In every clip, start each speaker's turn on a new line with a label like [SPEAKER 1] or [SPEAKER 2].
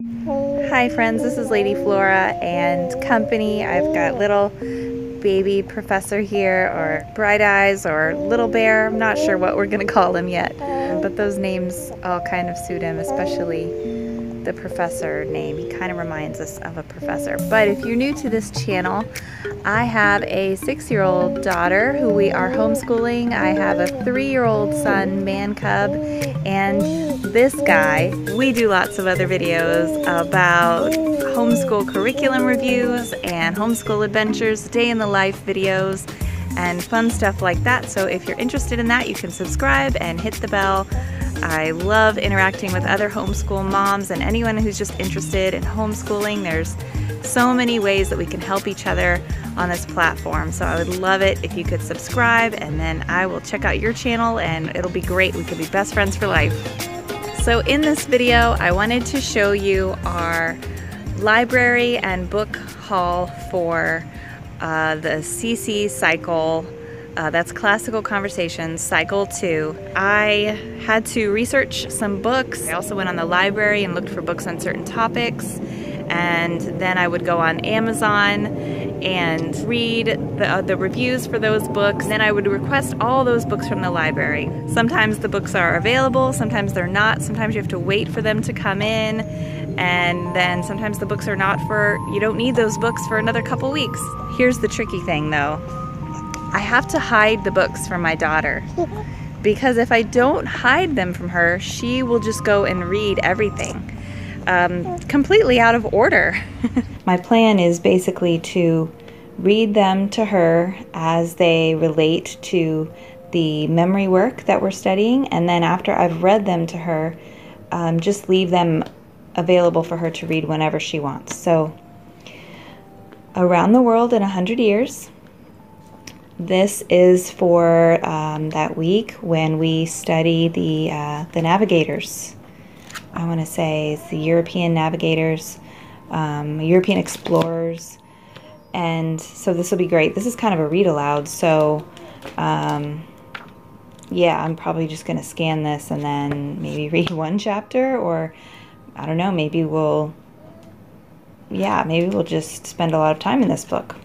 [SPEAKER 1] Hi friends, this is Lady Flora and company. I've got little baby professor here, or Bright Eyes, or Little Bear. I'm not sure what we're gonna call him yet, but those names all kind of suit him, especially the professor name. He kind of reminds us of a professor. But if you're new to this channel, I have a 6-year-old daughter who we are homeschooling. I have a 3-year-old son, man cub, and this guy. We do lots of other videos about homeschool curriculum reviews and homeschool adventures, day in the life videos, and fun stuff like that. So if you're interested in that, you can subscribe and hit the bell. I love interacting with other homeschool moms and anyone who's just interested in homeschooling. There's so many ways that we can help each other on this platform. So I would love it if you could subscribe, and then I will check out your channel and it'll be great. We could be best friends for life. So in this video, I wanted to show you our library and book haul for the CC cycle. That's Classical Conversations, Cycle 2. I had to research some books. I also went on the library and looked for books on certain topics. And then I would go on Amazon and read the reviews for those books. Then I would request all those books from the library. Sometimes the books are available, sometimes they're not. Sometimes you have to wait for them to come in. And then sometimes the books are not you don't need those books for another couple weeks. Here's the tricky thing though. I have to hide the books from my daughter, because if I don't hide them from her, she will just go and read everything completely out of order. My plan is basically to read them to her as they relate to the memory work that we're studying, and then after I've read them to her, just leave them available for her to read whenever she wants. So, Around the World in 100 Years. This is for that week when we study the navigators. I want to say it's the European navigators, European explorers, and so this will be great. This is kind of a read aloud, so yeah, I'm probably just going to scan this and then maybe read one chapter, or I don't know, maybe we'll just spend a lot of time in this book.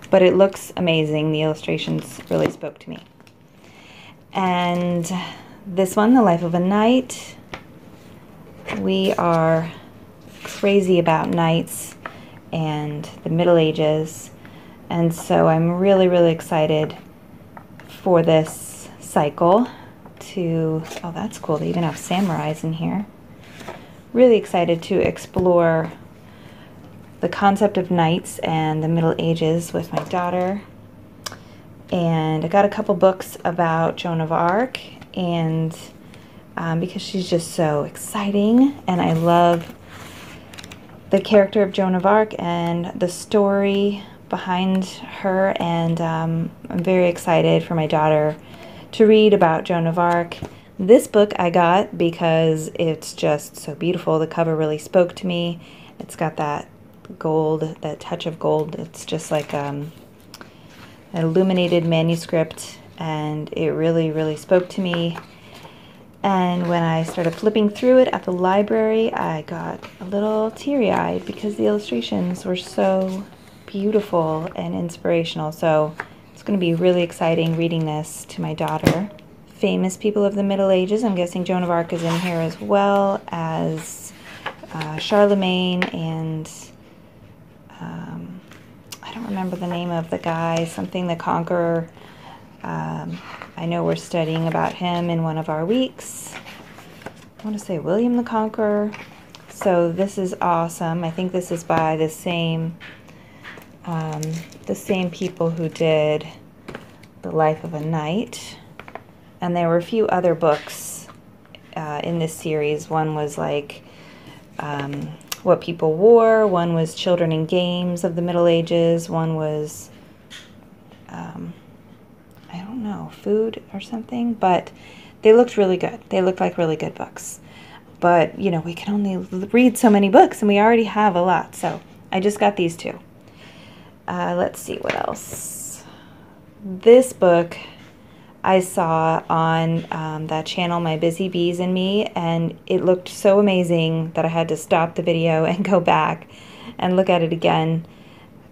[SPEAKER 1] But it looks amazing. The illustrations really spoke to me. And this one, The Life of a Knight. We are crazy about knights and the Middle Ages. And so I'm really, really excited for this cycle to, oh, that's cool. They even have samurais in here. Really excited to explore the concept of knights and the Middle Ages with my daughter. And I got a couple books about Joan of Arc, and because she's just so exciting, and I love the character of Joan of Arc and the story behind her, and I'm very excited for my daughter to read about Joan of Arc. This book I got because it's just so beautiful. The cover really spoke to me. It's got that gold, that touch of gold. It's just like an illuminated manuscript, and it really, really spoke to me. And when I started flipping through it at the library, I got a little teary-eyed because the illustrations were so beautiful and inspirational. So it's going to be really exciting reading this to my daughter. Famous people of the Middle Ages. I'm guessing Joan of Arc is in here, as well as Charlemagne and I don't remember the name of the guy, something the Conqueror. I know we're studying about him in one of our weeks. I want to say William the Conqueror. So this is awesome. I think this is by the same people who did The Life of a Knight. And there were a few other books in this series. One was like What People Wore, one was Children and Games of the Middle Ages, one was, I don't know, Food or something, but they looked really good. They looked like really good books. But, you know, we can only read so many books, and we already have a lot, so I just got these two. Let's see what else. This book I saw on that channel, My Busy Bees and Me, and it looked so amazing that I had to stop the video and go back and look at it again.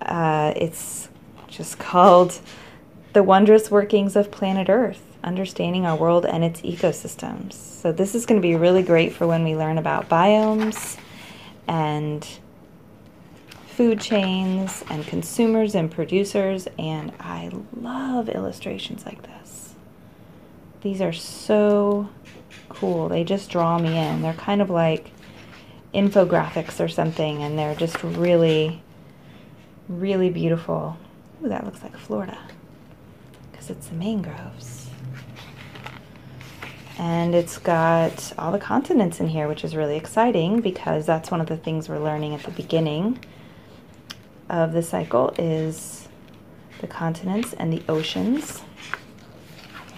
[SPEAKER 1] It's just called The Wondrous Workings of Planet Earth, Understanding Our World and Its Ecosystems. So this is going to be really great for when we learn about biomes and food chains and consumers and producers, and I love illustrations like this. These are so cool. They just draw me in. They're kind of like infographics or something, and they're just really, really beautiful. Ooh, that looks like Florida because it's the mangroves. And it's got all the continents in here, which is really exciting because that's one of the things we're learning at the beginning of the cycle is the continents and the oceans.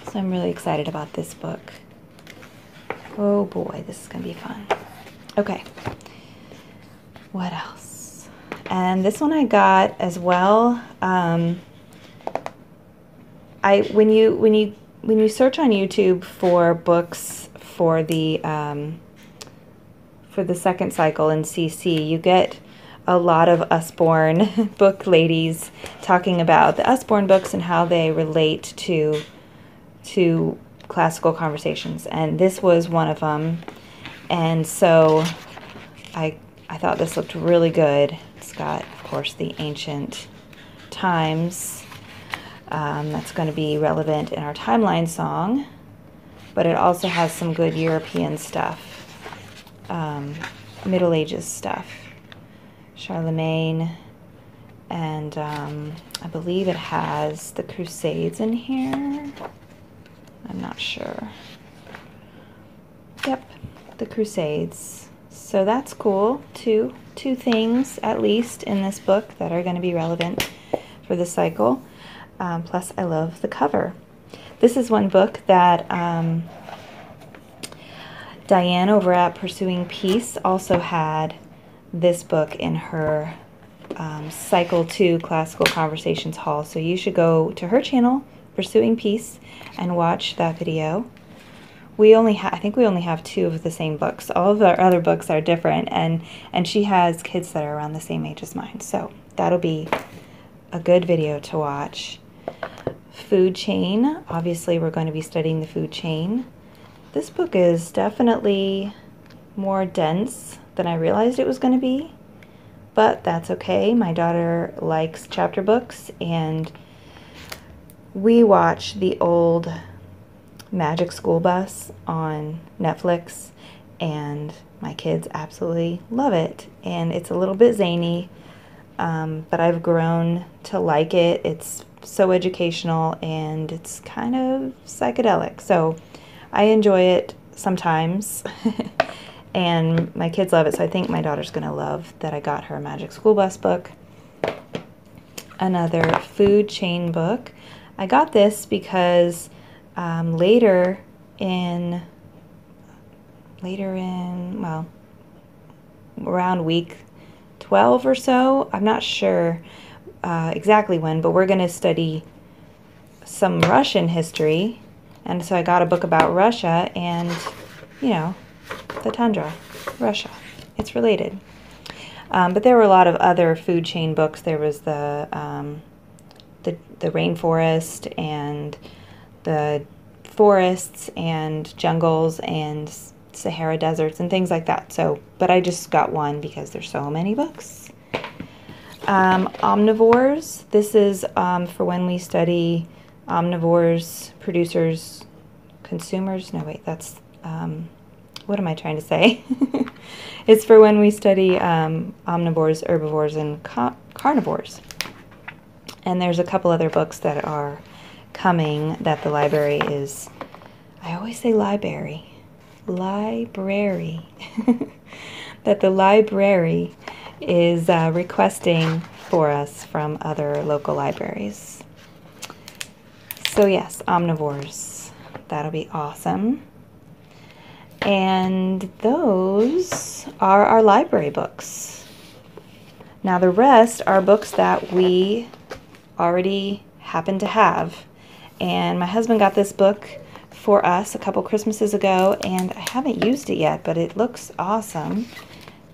[SPEAKER 1] So I'm really excited about this book. Oh boy, this is going to be fun. Okay, what else? And this one I got as well. When you search on YouTube for books for the second cycle in CC, you get a lot of Usborne book ladies talking about the Usborne books and how they relate to classical conversations, and this was one of them. And so I thought this looked really good. It's got, of course, the ancient times. That's going to be relevant in our timeline song, but it also has some good European stuff, Middle Ages stuff. Charlemagne, and I believe it has the Crusades in here. I'm not sure. Yep, the Crusades. So that's cool. Two things at least in this book that are going to be relevant for the cycle. Plus, I love the cover. This is one book that Diane over at Pursuing Peace also had this book in her Cycle 2 Classical Conversations haul. So you should go to her channel, Pursuing Peace, and watch that video. I think we only have 2 of the same books. All of our other books are different, and she has kids that are around the same age as mine. So that'll be a good video to watch. Food chain. Obviously, we're going to be studying the food chain. This book is definitely more dense than I realized it was going to be, but that's okay. My daughter likes chapter books, and we watch the old Magic School Bus on Netflix, and my kids absolutely love it. And it's a little bit zany, but I've grown to like it. It's so educational, and it's kind of psychedelic, so I enjoy it sometimes. And my kids love it, so I think my daughter's going to love that I got her a Magic School Bus book. Another food chain book. I got this because later in, well, around week 12 or so, I'm not sure exactly when, but we're going to study some Russian history. And so I got a book about Russia and, you know, the tundra, Russia. It's related. But there were a lot of other food chain books. There was the rainforest and the forests and jungles and Sahara deserts and things like that. So, but I just got one because there's so many books. Omnivores. This is for when we study omnivores, producers, consumers. No, wait, that's what am I trying to say? It's for when we study omnivores, herbivores, and carnivores. And there's a couple other books that are coming that the library is, I always say library, that the library is requesting for us from other local libraries. So yes, omnivores, that'll be awesome. And those are our library books. Now the rest are books that we already happen to have, And my husband got this book for us a couple Christmases ago, and I haven't used it yet, but it looks awesome.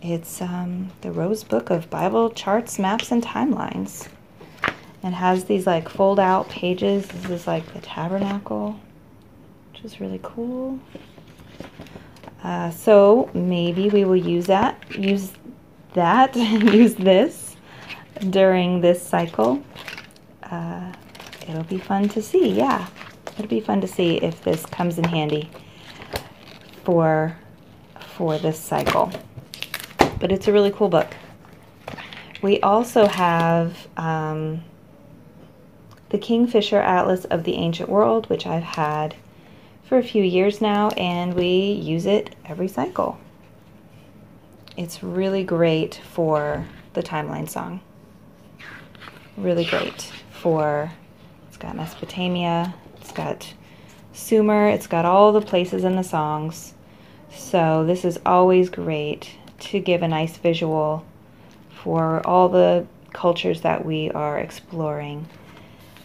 [SPEAKER 1] It's the Rose Book of Bible Charts, Maps, and Timelines. It has these like fold out pages. This is like the tabernacle, which is really cool. So maybe we will use this during this cycle. It'll be fun to see, yeah. It'll be fun to see if this comes in handy for this cycle. But it's a really cool book. We also have the Kingfisher Atlas of the Ancient World, which I've had for a few years now, and we use it every cycle. It's really great for the timeline song. Really great for, it's got Mesopotamia, it's got Sumer, it's got all the places in the songs. So this is always great to give a nice visual for all the cultures that we are exploring.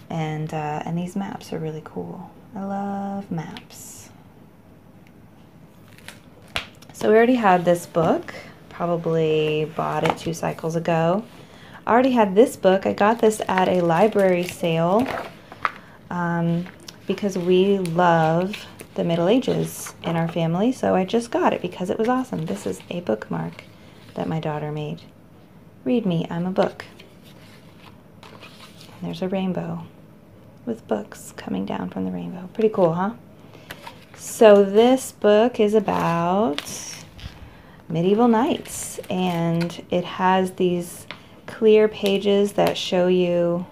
[SPEAKER 1] And these maps are really cool. I love maps. So we already had this book, probably bought it 2 cycles ago. I already had this book. I got this at a library sale because we love the Middle Ages in our family, so I just got it because it was awesome. This is a bookmark that my daughter made. Read me, I'm a book. And there's a rainbow with books coming down from the rainbow. Pretty cool, huh? So this book is about medieval knights, and it has these clear pages that show you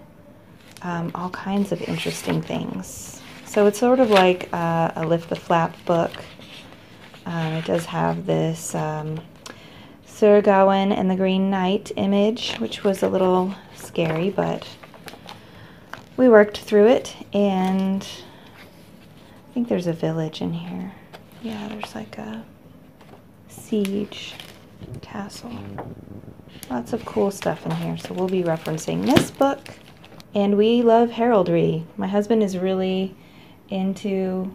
[SPEAKER 1] all kinds of interesting things. So it's sort of like a Lift the Flap book. It does have this Sir Gawain and the Green Knight image, which was a little scary, but we worked through it, and I think there's a village in here. Yeah, there's like a siege castle. Lots of cool stuff in here, so we'll be referencing this book. And we love heraldry. My husband is really into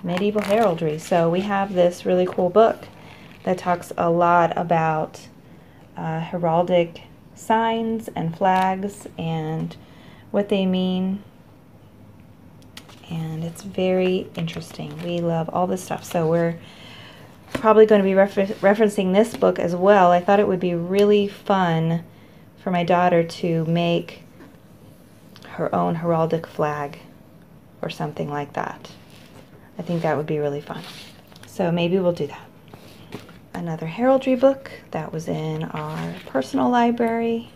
[SPEAKER 1] medieval heraldry, so we have this really cool book that talks a lot about heraldic signs and flags and what they mean, and it's very interesting. We love all this stuff, so we're probably going to be referencing this book as well. I thought it would be really fun for my daughter to make her own heraldic flag or something like that. I think that would be really fun. So maybe we'll do that. Another heraldry book that was in our personal library.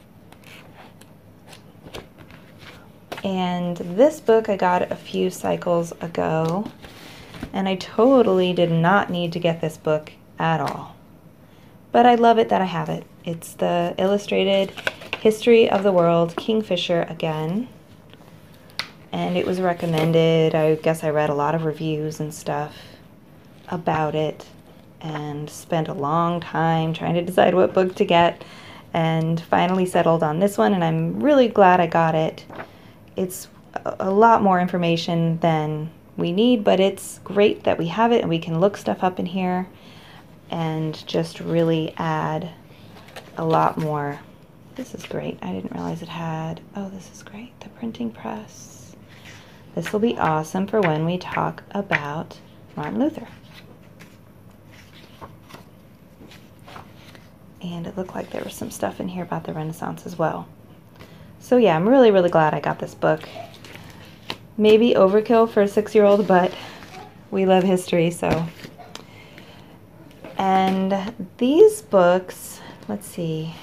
[SPEAKER 1] And this book I got a few cycles ago, and I totally did not need to get this book at all. But I love it that I have it. It's the Illustrated History of the World, Kingfisher again. And it was recommended. I guess I read a lot of reviews and stuff about it and spent a long time trying to decide what book to get, and finally settled on this one, and I'm really glad I got it. It's a lot more information than we need, but it's great that we have it and we can look stuff up in here and just really add a lot more. This is great. I didn't realize it had, oh, this is great, the printing press. This will be awesome for when we talk about Martin Luther. And it looked like there was some stuff in here about the Renaissance as well. So yeah, I'm really, really glad I got this book. Maybe overkill for a 6-year-old, but we love history, so. And these books, let's see,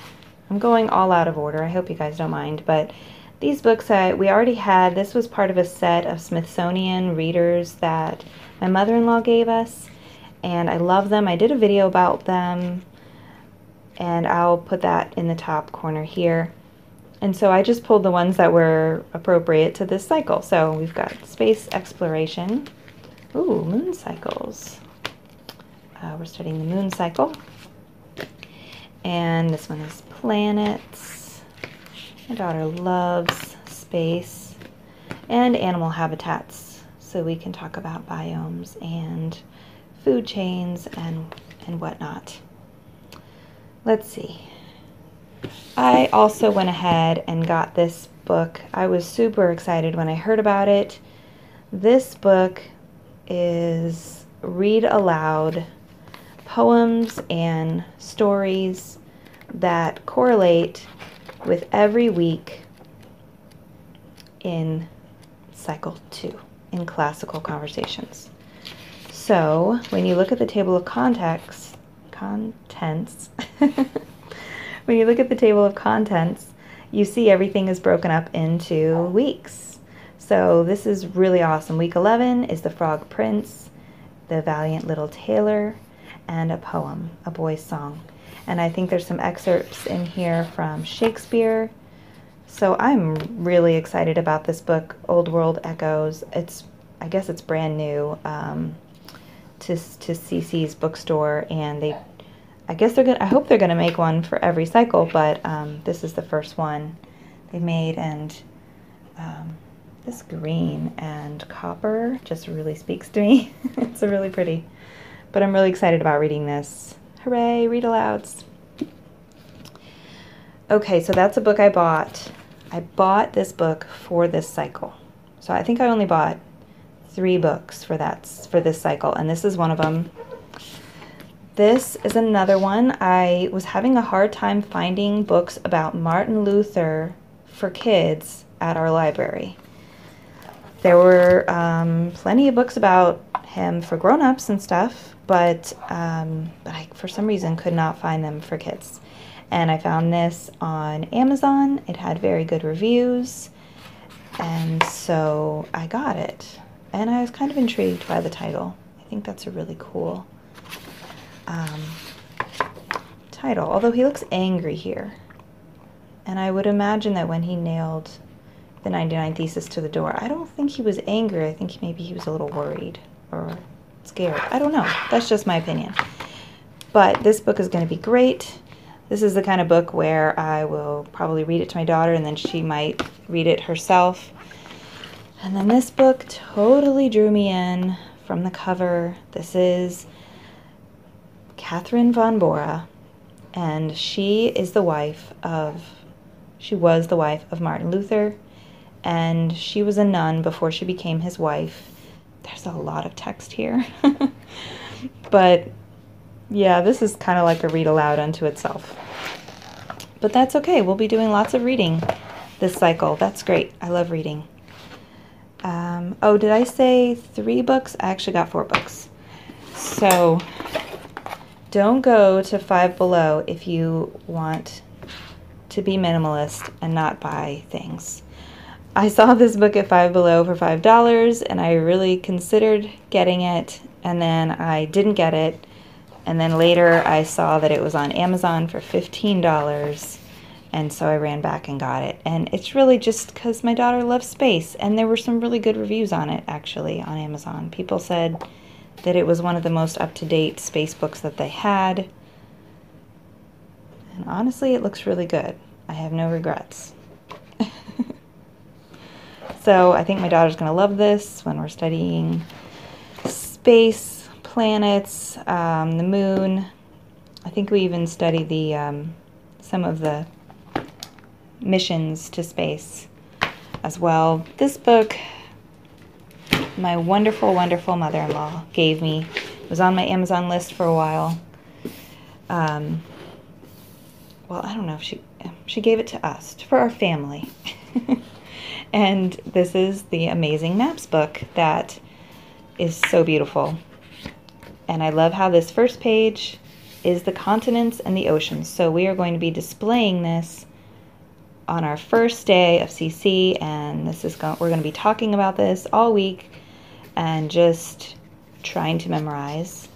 [SPEAKER 1] I'm going all out of order. I hope you guys don't mind, but these books we already had. This was part of a set of Smithsonian Readers that my mother-in-law gave us, and I love them. I did a video about them, and I'll put that in the top corner here. And so I just pulled the ones that were appropriate to this cycle. So we've got space exploration. Ooh, moon cycles. We're studying the moon cycle. And this one is planets. My daughter loves space. and animal habitats, so we can talk about biomes and food chains and whatnot. Let's see. I also went ahead and got this book. I was super excited when I heard about it. This book is read aloud poems and stories that correlate with every week in cycle 2 in classical conversations. So when you look at the table of contents, when you look at the table of contents, you see everything is broken up into weeks. So this is really awesome. Week 11 is The Frog Prince, The Valiant Little Tailor, and a poem, A Boy's Song. And I think there's some excerpts in here from Shakespeare. So I'm really excited about this book, Old World Echoes. I guess it's brand new to CC's bookstore, and I hope they're gonna make one for every cycle, but this is the first one they made, and this green and copper just really speaks to me. It's really pretty, but I'm really excited about reading this. Hooray, read alouds. Okay, so that's a book I bought. I bought this book for this cycle. So I think I only bought 3 books for this cycle, and this is one of them. This is another one. I was having a hard time finding books about Martin Luther for kids at our library. There were plenty of books about him for grown-ups and stuff, but I, for some reason, could not find them for kids. And I found this on Amazon. It had very good reviews, and so I got it. And I was kind of intrigued by the title. I think that's a really cool title, although he looks angry here. And I would imagine that when he nailed the 99 Thesis to the door, I don't think he was angry. I think maybe he was a little worried or scared. I don't know. That's just my opinion. But this book is going to be great. This is the kind of book where I will probably read it to my daughter, and then she might read it herself. And then this book totally drew me in from the cover. This is Katherine von Bora, and she was the wife of Martin Luther, and she was a nun before she became his wife. There's a lot of text here. But yeah, this is kind of like a read aloud unto itself. But that's okay. We'll be doing lots of reading this cycle. That's great. I love reading. Oh, did I say 3 books? I actually got 4 books. So don't go to Five Below if you want to be minimalist and not buy things. I saw this book at Five Below for $5, and I really considered getting it, and then I didn't get it. And then later I saw that it was on Amazon for $15, and so I ran back and got it. And it's really just because my daughter loves space, and there were some really good reviews on it, actually, on Amazon. People said that it was one of the most up-to-date space books that they had. And honestly, it looks really good. I have no regrets. So I think my daughter's going to love this when we're studying space, planets, the moon. I think we even study the some of the missions to space as well. This book, my wonderful, wonderful mother-in-law gave me. It was on my Amazon list for a while. Well, I don't know if she gave it to us, for our family. And this is the Amazing Maps book that is so beautiful. And I love how this first page is the continents and the oceans. So we are going to be displaying this on our first day of CC, and we're going to be talking about this all week and just trying to memorize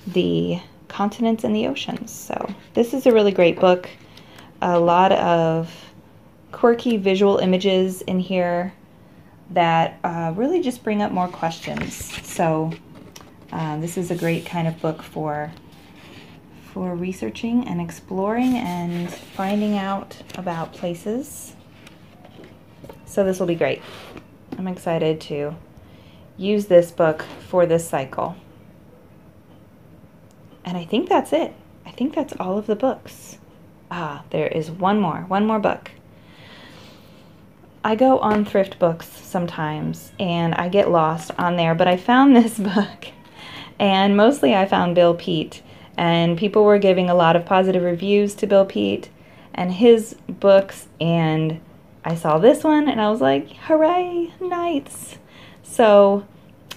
[SPEAKER 1] the continents and the oceans. So this is a really great book. A lot of quirky visual images in here that really just bring up more questions. So this is a great kind of book for researching and exploring and finding out about places. So this will be great. I'm excited to use this book for this cycle. And I think that's it. I think that's all of the books. Ah, there is one more book. I go on thrift books sometimes and I get lost on there, but I found this book, and mostly I found Bill Peet, and people were giving a lot of positive reviews to Bill Peet and his books, and I saw this one and I was like, hooray, nice. So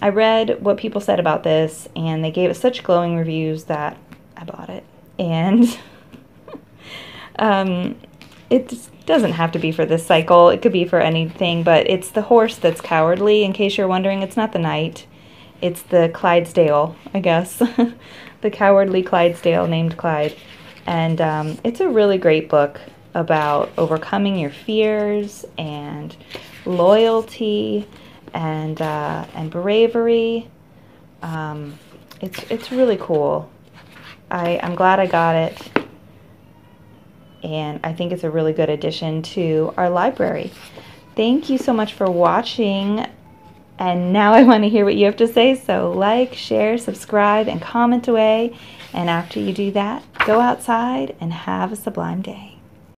[SPEAKER 1] I read what people said about this, and they gave it such glowing reviews that I bought it. And it just doesn't have to be for this cycle. It could be for anything, but it's the horse that's cowardly, in case you're wondering. It's not the knight. It's the Clydesdale, I guess. The cowardly Clydesdale named Clyde. And it's a really great book about overcoming your fears and loyalty and bravery. It's really cool. I'm glad I got it, and I think it's a really good addition to our library. Thank you so much for watching, and now I want to hear what you have to say, so like, share, subscribe, and comment away. And after you do that, go outside and have a sublime day.